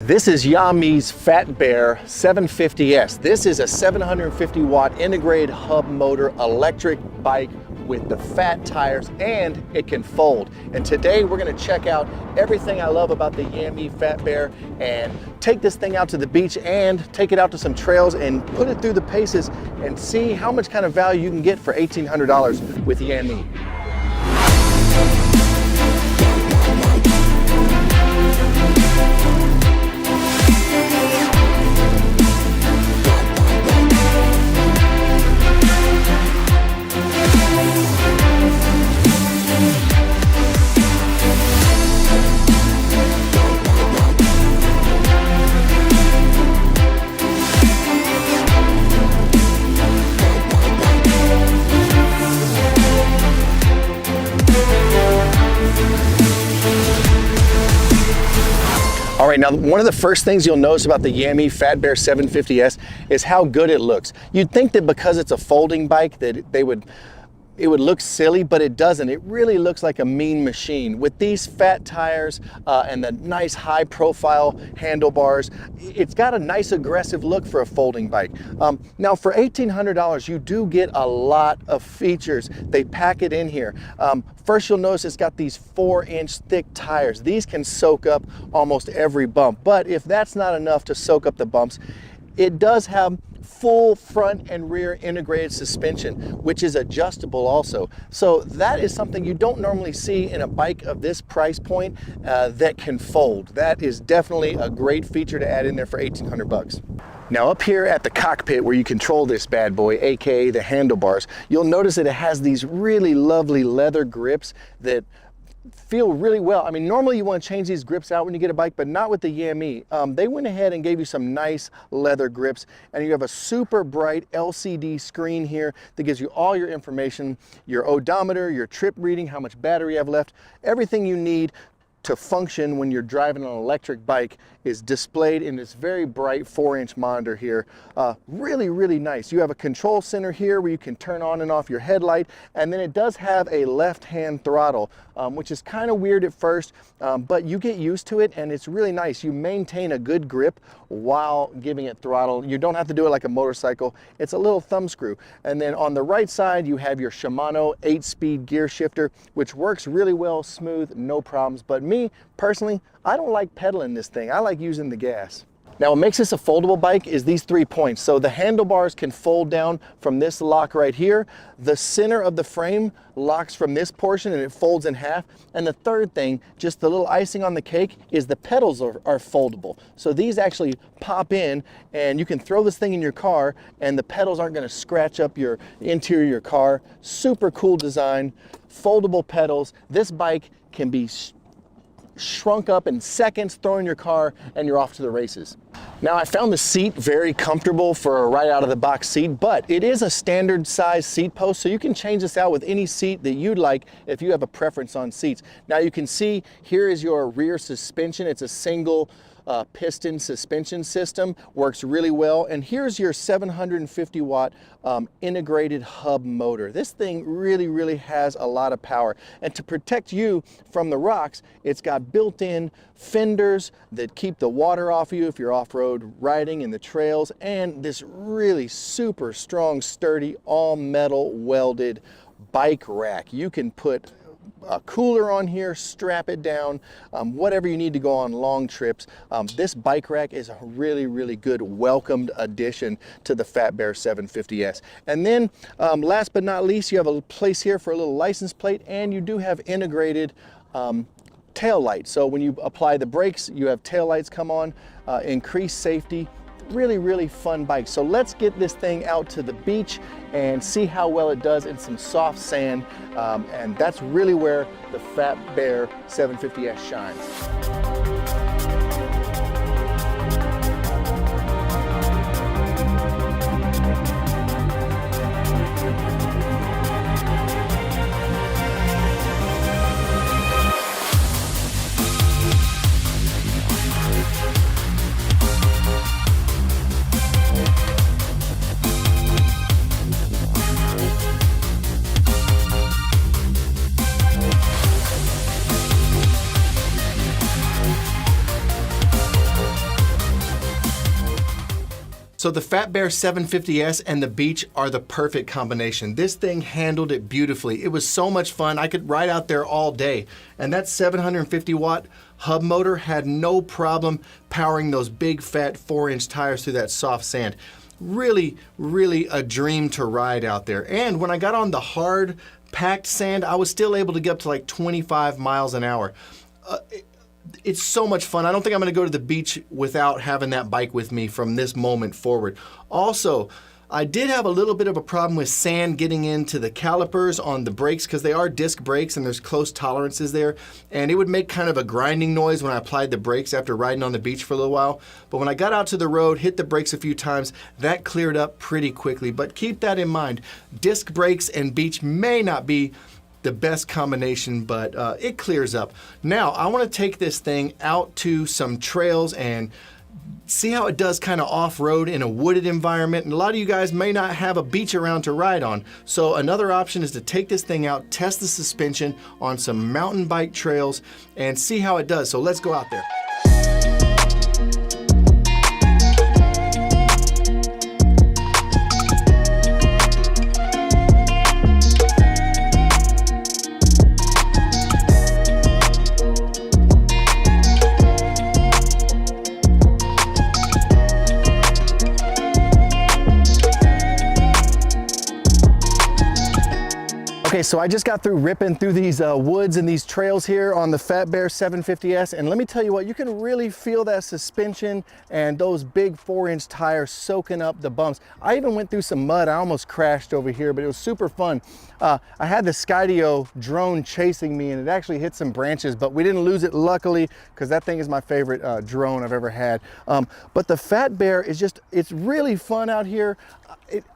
This is Yamee's Fat Bear 750S. This is a 750 watt integrated hub motor electric bike with the fat tires, and it can fold. And today we're gonna check out everything I love about the Yamee Fat Bear and take this thing out to the beach and take it out to some trails and put it through the paces and see how much kind of value you can get for $1,800 with Yamee. All right, now one of the first things you'll notice about the Yamee Fat Bear 750S is how good it looks. You'd think that because it's a folding bike that it would look silly, but it doesn't. It really looks like a mean machine. With these fat tires and the nice high profile handlebars, it's got a nice aggressive look for a folding bike. Now for $1,800, you do get a lot of features. They pack it in here. First, you'll notice it's got these 4-inch thick tires. These can soak up almost every bump, but if that's not enough to soak up the bumps, it does have full front and rear integrated suspension, which is adjustable also. So that is something you don't normally see in a bike of this price point that can fold. That is definitely a great feature to add in there for 1,800 bucks. Now up here at the cockpit where you control this bad boy, aka the handlebars, you'll notice that it has these really lovely leather grips that feel really well. I mean, normally you want to change these grips out when you get a bike, but not with the Yamee. They went ahead and gave you some nice leather grips, and you have a super bright LCD screen here that gives you all your information, your odometer, your trip reading, how much battery you have left, everything you need to function when you're driving an electric bike is displayed in this very bright 4-inch monitor here. Really, really nice. You have a control center here where you can turn on and off your headlight, and then it does have a left-hand throttle, which is kind of weird at first, but you get used to it and it's really nice. You maintain a good grip while giving it throttle. You don't have to do it like a motorcycle. It's a little thumb screw. And then on the right side, you have your Shimano 8-speed gear shifter, which works really well, smooth, no problems. But me, personally, I don't like pedaling this thing. I like using the gas. Now what makes this a foldable bike is these 3 points. So the handlebars can fold down from this lock right here. The center of the frame locks from this portion and it folds in half. And the third thing, just the little icing on the cake, is the pedals are foldable. So these actually pop in and you can throw this thing in your car and the pedals aren't gonna scratch up your interior of your car. Super cool design, foldable pedals. This bike can be shrunk up in seconds, throw in your car, and you're off to the races. Now I found the seat very comfortable for a right out of the box seat, but it is a standard size seat post, so you can change this out with any seat that you'd like if you have a preference on seats. Now you can see here is your rear suspension. It's a single piston suspension system, works really well. And here's your 750 watt integrated hub motor. This thing really has a lot of power. And to protect you from the rocks, it's got built-in fenders that keep the water off you if you're off-road riding in the trails, and this really super strong, sturdy, all metal welded bike rack. You can put a cooler on here, strap it down, whatever you need to go on long trips. This bike rack is a really good welcomed addition to the Fat Bear 750S. And then last but not least, you have a place here for a little license plate, and you do have integrated tail lights. So when you apply the brakes, you have tail lights come on, increase safety. Really fun bike. So let's get this thing out to the beach and see how well it does in some soft sand, and that's really where the Fat Bear 750S shines. So the Fat Bear 750S and the Beach are the perfect combination. This thing handled it beautifully. It was so much fun. I could ride out there all day. And that 750 watt hub motor had no problem powering those big fat 4-inch tires through that soft sand. Really, really a dream to ride out there. And when I got on the hard packed sand, I was still able to get up to like 25 miles an hour. It's so much fun. I don't think I'm going to go to the beach without having that bike with me from this moment forward. Also, I did have a little bit of a problem with sand getting into the calipers on the brakes because they are disc brakes and there's close tolerances there. And it would make kind of a grinding noise when I applied the brakes after riding on the beach for a little while. But when I got out to the road, hit the brakes a few times, that cleared up pretty quickly. But keep that in mind. Disc brakes and beach may not be the best combination, but it clears up. Now, I want to take this thing out to some trails and see how it does kind of off-road in a wooded environment. And a lot of you guys may not have a beach around to ride on. So another option is to take this thing out, test the suspension on some mountain bike trails and see how it does. So let's go out there. Okay, so I just got through ripping through these woods and these trails here on the Fat Bear 750S, and let me tell you what, you can really feel that suspension and those big 4-inch tires soaking up the bumps. I even went through some mud. I almost crashed over here, but it was super fun. I had the Skydio drone chasing me, and it actually hit some branches, but we didn't lose it, luckily, because that thing is my favorite drone I've ever had. But the Fat Bear is just, it's really fun out here.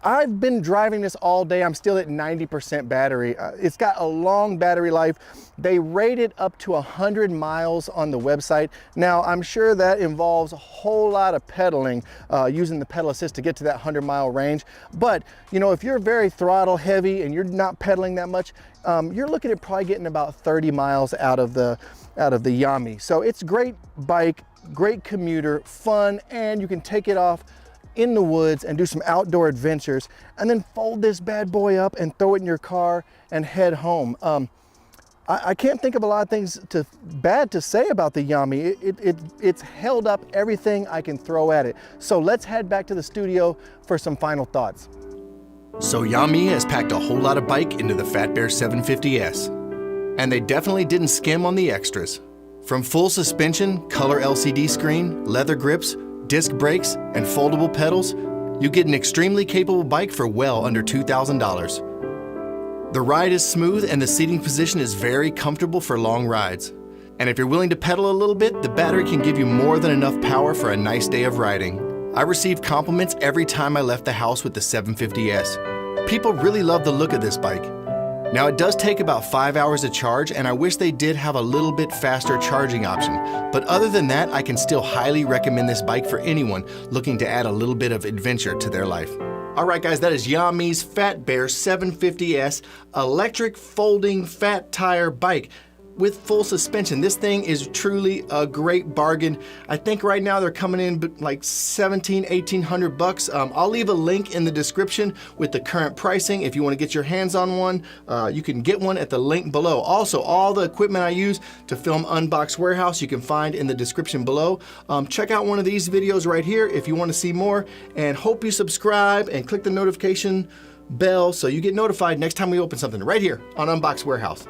I've been driving this all day. I'm still at 90% battery. It's got a long battery life. They rate it up to 100 miles on the website. Now, I'm sure that involves a whole lot of pedaling, using the pedal assist to get to that 100-mile range. But, you know, if you're very throttle heavy and you're not pedaling that much, you're looking at probably getting about 30 miles out of the Yamee. So it's a great bike, great commuter, fun, and you can take it off in the woods and do some outdoor adventures, and then fold this bad boy up and throw it in your car and head home. I can't think of a lot of things bad to say about the Yamee. It's held up everything I can throw at it. So let's head back to the studio for some final thoughts. So Yamee has packed a whole lot of bike into the Fat Bear 750S, and they definitely didn't skim on the extras. From full suspension, color LCD screen, leather grips, disc brakes, and foldable pedals, you get an extremely capable bike for well under $2,000. The ride is smooth and the seating position is very comfortable for long rides. And if you're willing to pedal a little bit, the battery can give you more than enough power for a nice day of riding. I received compliments every time I left the house with the 750S. People really love the look of this bike. Now, it does take about 5 hours to charge, and I wish they did have a little bit faster charging option. But other than that, I can still highly recommend this bike for anyone looking to add a little bit of adventure to their life. All right, guys, that is Yamee's Fat Bear 750S electric folding fat tire bike with full suspension. This thing is truly a great bargain. I think right now they're coming in like $1,700–1,800 bucks. I'll leave a link in the description with the current pricing. If you want to get your hands on one, you can get one at the link below. Also, all the equipment I use to film Unbox Warehouse you can find in the description below. Check out one of these videos right here if you want to see more, and hope you subscribe and click the notification bell so you get notified next time we open something right here on Unbox Warehouse.